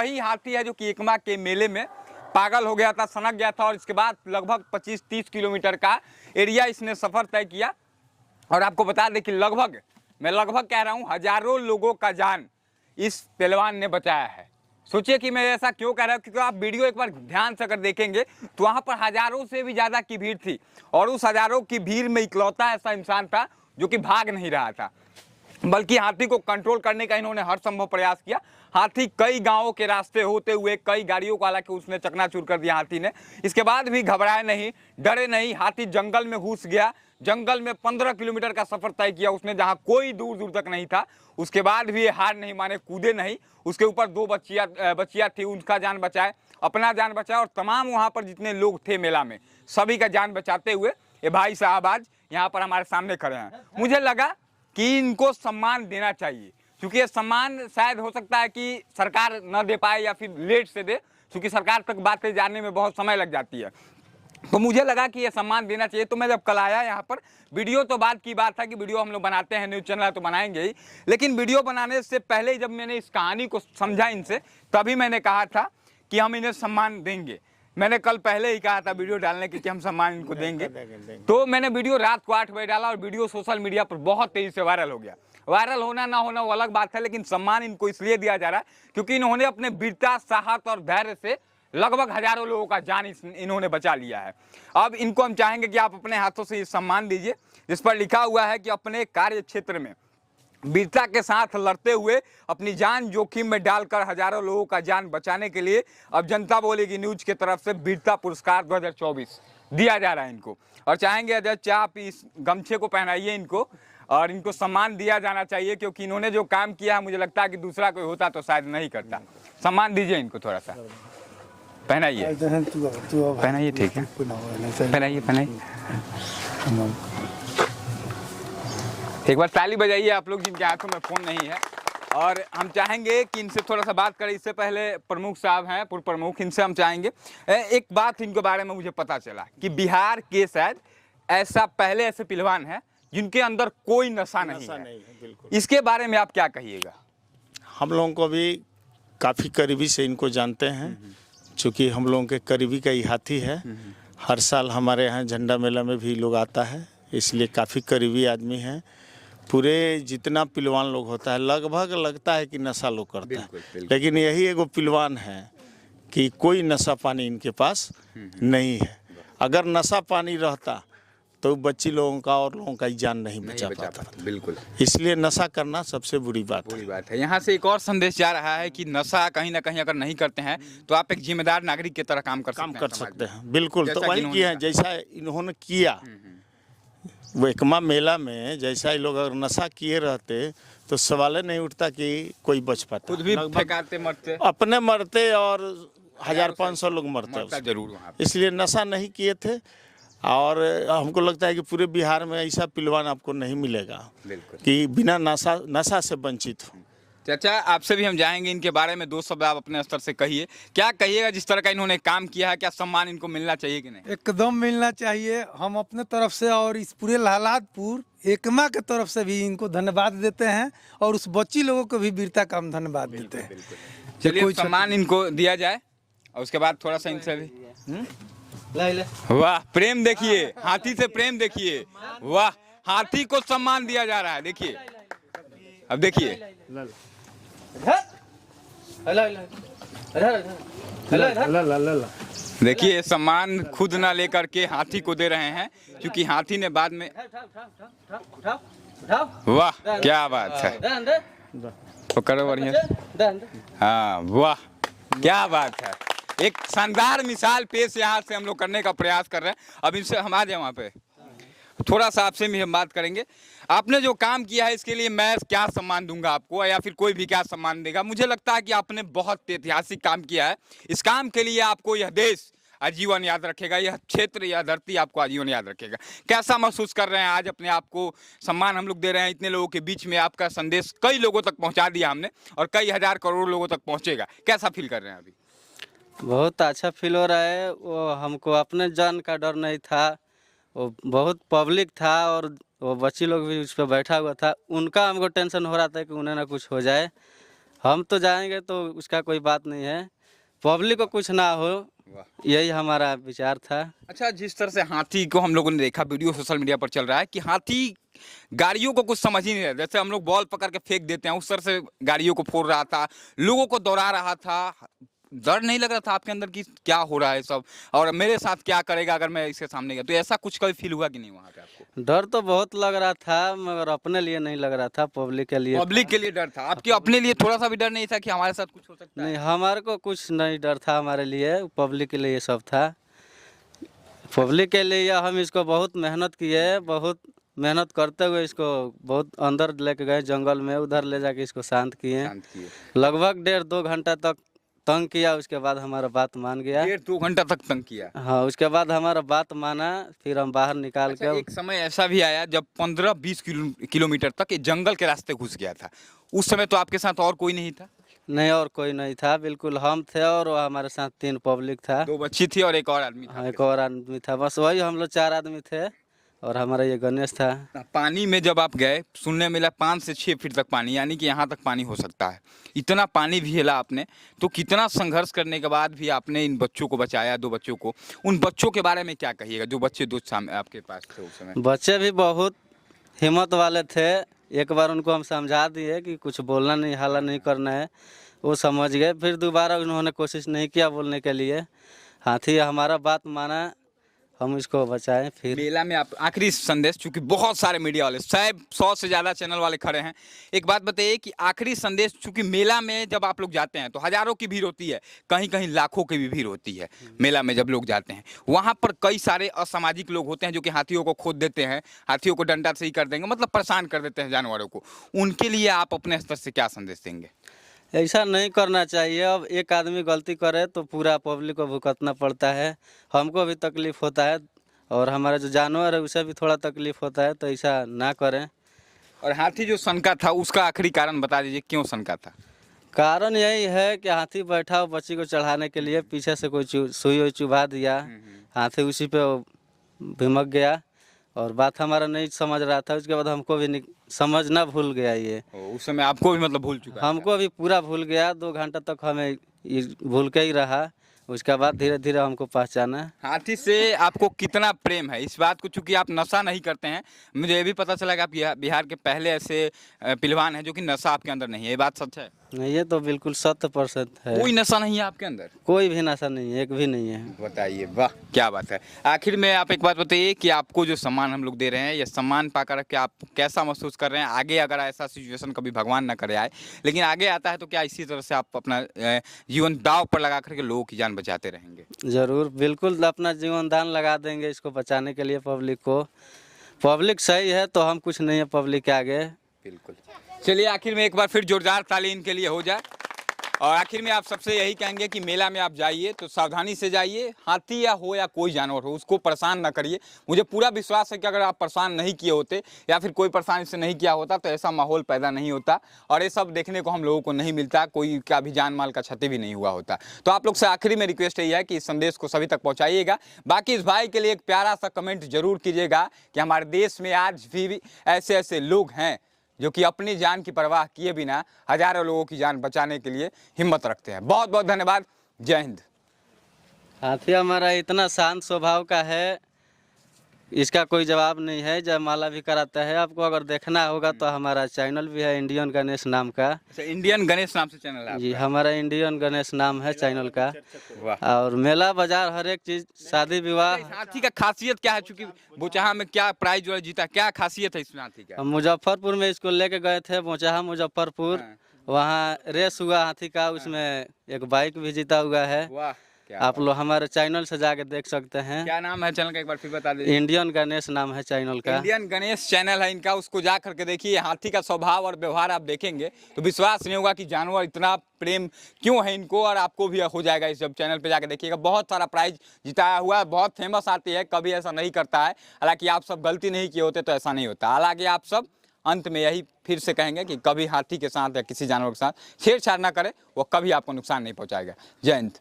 वही हाथी है जो कि एकमा के मेले में पागल हो गया था, सनक गया था और इसके बाद लगभग 25-30 किलोमीटर का एरिया इसने सफ़र तय किया। और आपको बता दें कि मैं लगभग कह रहा हूँ हजारों लोगों का जान इस पहलवान ने बचाया है। सोचिए कि मैं ऐसा क्यों कह रहा हूँ, क्योंकि आप वीडियो एक बार ध्यान से अगर देखेंगे तो वहाँ पर हजारों से भी ज़्यादा की भीड़ थी और उस हजारों की भीड़ में इकलौता ऐसा इंसान था जो कि भाग नहीं रहा था, बल्कि हाथी को कंट्रोल करने का इन्होंने हर संभव प्रयास किया। हाथी कई गांवों के रास्ते होते हुए कई गाड़ियों को हालांकि उसने चकनाचूर कर दिया हाथी ने। इसके बाद भी घबराए नहीं, डरे नहीं, हाथी जंगल में घुस गया। जंगल में 15 किलोमीटर का सफर तय किया उसने, जहां कोई दूर दूर तक नहीं था। उसके बाद भी ये हार नहीं माने, कूदे नहीं। उसके ऊपर 2 बच्चियां थी, उनका जान बचाए, अपना जान बचाया और तमाम वहाँ पर जितने लोग थे मेला में सभी का जान बचाते हुए ये भाई साहब आज यहाँ पर हमारे सामने खड़े हैं। मुझे लगा कि इनको सम्मान देना चाहिए, क्योंकि ये सम्मान शायद हो सकता है कि सरकार न दे पाए या फिर लेट से दे, क्योंकि सरकार तक बातें जाने में बहुत समय लग जाती है। तो मुझे लगा कि ये सम्मान देना चाहिए। तो मैं जब कल आया यहाँ पर, वीडियो तो बाद की बात था कि वीडियो हम लोग बनाते हैं, न्यूज़ चैनल है तो बनाएंगे ही, लेकिन वीडियो बनाने से पहले जब मैंने इस कहानी को समझा इनसे, तभी मैंने कहा था कि हम इन्हें सम्मान देंगे। मैंने कल पहले ही कहा था वीडियो डालने की कि हम सम्मान इनको देंगे। तो मैंने वीडियो रात को 8 बजे डाला और वीडियो सोशल मीडिया पर बहुत तेजी से वायरल हो गया। वायरल होना ना होना वो अलग बात है, लेकिन सम्मान इनको इसलिए दिया जा रहा है क्योंकि इन्होंने अपने वीरता, साहस और धैर्य से लगभग हजारों लोगों का जान इन्होंने बचा लिया है। अब इनको हम चाहेंगे कि आप अपने हाथों से ये सम्मान दीजिए, जिस पर लिखा हुआ है कि अपने कार्य क्षेत्र में वीरता के साथ लड़ते हुए अपनी जान जोखिम में डालकर हजारों लोगों का जान बचाने के लिए अब जनता बोलेगी न्यूज की तरफ से वीरता पुरस्कार 2024 दिया जा रहा है इनको। और चाहेंगे अध्यक्ष आप इस गमछे को पहनाइए इनको और इनको सम्मान दिया जाना चाहिए, क्योंकि इन्होंने जो काम किया है मुझे लगता है कि दूसरा कोई होता तो शायद नहीं करता। सम्मान दीजिए इनको, थोड़ा सा पहनाइए, पहनाइए, ठीक है, पहनाइए पहनाइए। एक बार ताली बजाइए आप लोग जिनके हाथों में फ़ोन नहीं है। और हम चाहेंगे कि इनसे थोड़ा सा बात करें। इससे पहले प्रमुख साहब हैं, पूर्व प्रमुख, इनसे हम चाहेंगे एक बात इनके बारे में मुझे पता चला कि बिहार के शायद ऐसे पहलवान हैं जिनके अंदर कोई नशा नहीं है। इसके बारे में आप क्या कहिएगा? हम लोगों को भी काफ़ी करीबी से इनको जानते हैं, चूँकि हम लोगों के करीबी का ही हाथी है। हर साल हमारे यहाँ झंडा मेला में भी लोग आता है, इसलिए काफ़ी करीबी आदमी हैं। पूरे जितना पहलवान लोग होता है लगभग लगता है कि नशा लोग करता है, लेकिन यही एगो पहलवान है कि कोई नशा पानी इनके पास नहीं है। अगर नशा पानी रहता तो बच्ची लोगों का और लोगों का जान नहीं बचा पाता। बिल्कुल, इसलिए नशा करना सबसे बुरी बात है। यहाँ से एक और संदेश जा रहा है कि नशा कहीं ना कहीं अगर नहीं करते हैं तो आप एक जिम्मेदार नागरिक की तरह काम कर सकते हैं। बिल्कुल, तो वही किया है जैसा इन्होंने किया। वो एकमा मेला में जैसा ये लोग अगर नशा किए रहते तो सवाल नहीं उठता कि कोई बच पाता। खुद भी फेंकाते, मरते, अपने मरते और 1500 लोग मरते जरूर। इसलिए नशा नहीं किए थे। और हमको लगता है कि पूरे बिहार में ऐसा पहलवान आपको नहीं मिलेगा कि बिना नशा से वंचित हो। चाचा, आपसे भी हम जाएंगे इनके बारे में 2 शब्द आप अपने स्तर से कहिए। क्या कहिएगा जिस तरह का इन्होंने काम किया है, क्या सम्मान इनको मिलना चाहिए कि नहीं? एकदम मिलना चाहिए। हम अपने तरफ से और इस पूरे लालादपुर एकमा के तरफ से भी इनको धन्यवाद देते हैं और उस बच्ची लोगों को भी वीरता का हम धन्यवाद देते हैं। चलिए सम्मान इनको दिया जाए और उसके बाद थोड़ा सा इनसे भी वाह, प्रेम देखिए, हाथी से प्रेम देखिए। वाह, हाथी को सम्मान दिया जा रहा है। देखिए, अब देखिए, देखिए सम्मान खुद ना लेकर के हाथी को दे रहे हैं, क्योंकि हाथी ने बाद में, वाह क्या बात है, तो करो बढ़िया। हाँ, वाह क्या बात है। एक शानदार मिसाल पेश यहाँ से हम लोग करने का प्रयास कर रहे हैं। अब इनसे हम आ जाए वहाँ पे, थोड़ा सा आपसे भी हम बात करेंगे। आपने जो काम किया है इसके लिए मैं क्या सम्मान दूंगा आपको, या फिर कोई भी क्या सम्मान देगा? मुझे लगता है कि आपने बहुत ऐतिहासिक काम किया है। इस काम के लिए आपको यह देश आजीवन याद रखेगा, यह क्षेत्र, यह धरती आपको आजीवन याद रखेगा। कैसा महसूस कर रहे हैं आज अपने आप को? सम्मान हम लोग दे रहे हैं, इतने लोगों के बीच में आपका संदेश कई लोगों तक पहुँचा दिया हमने और कई हजार करोड़ लोगों तक पहुँचेगा। कैसा फील कर रहे हैं अभी? बहुत अच्छा फील हो रहा है। वो हमको अपने जान का डर नहीं था, वो बहुत पब्लिक था और वो बच्ची लोग भी उस पर बैठा हुआ था, उनका हमको टेंशन हो रहा था कि उन्हें ना कुछ हो जाए। हम तो जाएंगे तो उसका कोई बात नहीं है, पब्लिक को कुछ ना हो, यही हमारा विचार था। अच्छा, जिस तरह से हाथी को हम लोगों ने देखा, वीडियो सोशल मीडिया पर चल रहा है कि हाथी गाड़ियों को कुछ समझ ही नहीं रहा, जैसे हम लोग बॉल पकड़ के फेंक देते हैं उस तरह से गाड़ियों को फोड़ रहा था, लोगों को दौड़ा रहा था। डर नहीं लग रहा था आपके अंदर कि क्या हो रहा है सब, और मेरे साथ क्या करेगा अगर मैं इसके सामने गया? तो ऐसा कुछ कभी फील हुआ कि नहीं वहाँ पे आपको? डर तो बहुत लग रहा था, मगर अपने लिए नहीं लग रहा था, पब्लिक के लिए। पब्लिक के लिए डर था, आपके अपने लिए थोड़ा सा भी डर नहीं था कि हमारे साथ कुछ हो सकता नहीं, है? हमारे को कुछ नहीं डर था, हमारे लिए, पब्लिक के लिए सब था। पब्लिक के लिए हम इसको बहुत मेहनत किए, बहुत मेहनत करते हुए इसको बहुत अंदर लेके गए जंगल में, उधर ले जाके इसको शांत किए। शांत किए। लगभग 1.5-2 घंटा तक तंग किया, उसके बाद हमारा बात मान गया। 1.5-2 घंटा तक तंग किया। हाँ, उसके बाद हमारा बात माना, फिर हम बाहर निकाल अच्छा, के। एक समय ऐसा भी आया जब 15-20 किलोमीटर तक ये जंगल के रास्ते घुस गया था, उस समय तो आपके साथ और कोई नहीं था? नहीं, और कोई नहीं था, बिल्कुल हम थे और वो हमारे साथ 3 पब्लिक था। 2 बच्ची थी और एक और आदमी था हाँ, आपके एक और आदमी था, बस वही हम लोग 4 आदमी थे, और हमारा ये गणेश था। साथ। पानी में जब आप गए, सुनने मिला 5 से 6 फीट तक पानी, यानी कि यहाँ तक पानी हो सकता है, इतना पानी भी हिला आपने, तो कितना संघर्ष करने के बाद भी आपने इन बच्चों को बचाया, 2 बच्चों को। उन बच्चों के बारे में क्या कहिएगा जो बच्चे 2 सामने आपके पास थे उस समय? बच्चे भी बहुत हिम्मत वाले थे, एक बार उनको हम समझा दिए कि कुछ बोलना नहीं, हल्ला नहीं करना है, वो समझ गए। फिर दोबारा उन्होंने कोशिश नहीं किया बोलने के लिए। हाथी हमारा बात माना, हम इसको बचाएं। फिर मेला में आप आखिरी संदेश, चूंकि बहुत सारे मीडिया वाले, 100 से ज़्यादा चैनल वाले खड़े हैं, एक बात बताइए कि आखिरी संदेश, चूंकि मेला में जब आप लोग जाते हैं तो हज़ारों की भीड़ होती है, कहीं कहीं लाखों की भी भीड़ होती है मेला में जब लोग जाते हैं, वहाँ पर कई सारे असामाजिक लोग होते हैं जो कि हाथियों को खोद देते हैं, हाथियों को डंडा से ही कर देंगे, मतलब परेशान कर देते हैं जानवरों को। उनके लिए आप अपने स्तर से क्या संदेश देंगे? ऐसा नहीं करना चाहिए। अब एक आदमी गलती करे तो पूरा पब्लिक को भुगतना पड़ता है, हमको भी तकलीफ होता है, और हमारा जो जानवर है उसे भी थोड़ा तकलीफ होता है, तो ऐसा ना करें। और हाथी जो सनका था उसका आखिरी कारण बता दीजिए, क्यों सनका था? कारण यही है कि हाथी बैठा हो बच्ची को चढ़ाने के लिए, पीछे से कोई सुई हुई चुभा दिया, हाथी उसी पे भिमक गया, और बात हमारा नहीं समझ रहा था। उसके बाद हमको भी समझना भूल गया ये। उस समय आपको भी मतलब भूल चुका हमको भी पूरा भूल गया, 2 घंटा तक हमें ये भूल के ही रहा। उसके बाद धीरे धीरे हमको पहचाना। हाथी से आपको कितना प्रेम है, इस बात को, चूंकि आप नशा नहीं करते हैं, मुझे ये भी पता चला कि आप बिहार के पहले ऐसे पहलवान हैं जो कि नशा आपके अंदर नहीं है, ये बात सच है? नहीं, ये तो बिल्कुल 100% है। कोई नशा नहीं है आपके अंदर? कोई भी नशा नहीं है, एक भी नहीं है। बताइए, वाह क्या बात है। आखिर में आप एक बात बताइए कि आपको जो सम्मान हम लोग दे रहे हैं, ये सम्मान पाकर के आप कैसा महसूस कर रहे हैं? आगे अगर ऐसा सिचुएशन कभी भगवान ना करे आए, लेकिन आगे आता है, तो क्या इसी तरह से आप अपना जीवन दांव पर लगा करके लोगों की जान बचाते रहेंगे? जरूर, बिल्कुल अपना जीवन दान लगा देंगे इसको बचाने के लिए पब्लिक को। पब्लिक सही है तो हम कुछ नहीं है पब्लिक के आगे। बिल्कुल। चलिए, आखिर में एक बार फिर जोरदार ताली इनके लिए हो जाए। और आखिर में आप सबसे यही कहेंगे कि मेला में आप जाइए तो सावधानी से जाइए, हाथी या हो या कोई जानवर हो उसको परेशान ना करिए। मुझे पूरा विश्वास है कि अगर आप परेशान नहीं किए होते या फिर कोई परेशानी से नहीं किया होता तो ऐसा माहौल पैदा नहीं होता, और ये सब देखने को हम लोगों को नहीं मिलता, कोई का भी जान माल का क्षति भी नहीं हुआ होता। तो आप लोग से आखिरी में रिक्वेस्ट यही है कि इस संदेश को सभी तक पहुँचाइएगा। बाकी इस भाई के लिए एक प्यारा सा कमेंट जरूर कीजिएगा कि हमारे देश में आज भी ऐसे ऐसे लोग हैं जो कि अपनी जान की परवाह किए बिना हजारों लोगों की जान बचाने के लिए हिम्मत रखते हैं। बहुत बहुत धन्यवाद। जय हिंद। हाथी हमारा इतना शांत स्वभाव का है, इसका कोई जवाब नहीं है। जयमाला भी कराता है। आपको अगर देखना होगा तो हमारा चैनल भी है इंडियन गणेश नाम का। अच्छा, इंडियन गणेश नाम से चैनल है जी, आपका? हमारा इंडियन गणेश नाम है चैनल का। वाह। और मेला बाजार हर एक चीज, शादी विवाह। इस हाथी का खासियत क्या है, चूंकि बोचहा में क्या प्राइज जो है जीता, क्या खासियत है इस हाथी का? हम मुजफ्फरपुर में इसको लेके गए थे, बोचहा मुजफ्फरपुर। हाँ। वहाँ रेस हुआ हाथी का, उसमें एक बाइक भी जीता हुआ है। वाह, क्या आप लोग हमारे चैनल से जाके देख सकते हैं। क्या नाम है चैनल का, एक बार फिर बता दीजिए। इंडियन गणेश नाम है चैनल का। इंडियन गणेश चैनल है इनका, उसको जा करके देखिए। हाथी का स्वभाव और व्यवहार आप देखेंगे तो विश्वास नहीं होगा कि जानवर इतना प्रेम क्यों है इनको, और आपको भी हो जाएगा इस जब चैनल पे जाकर देखिएगा। बहुत सारा प्राइज जिताया हुआ है, बहुत फेमस हाथी है, कभी ऐसा नहीं करता है। हालांकि आप सब गलती नहीं किए होते तो ऐसा नहीं होता। हालांकि आप सब अंत में यही फिर से कहेंगे कि कभी हाथी के साथ या किसी जानवर के साथ छेड़छाड़ ना करें, वो कभी आपको नुकसान नहीं पहुंचाएगा। जय हिंद।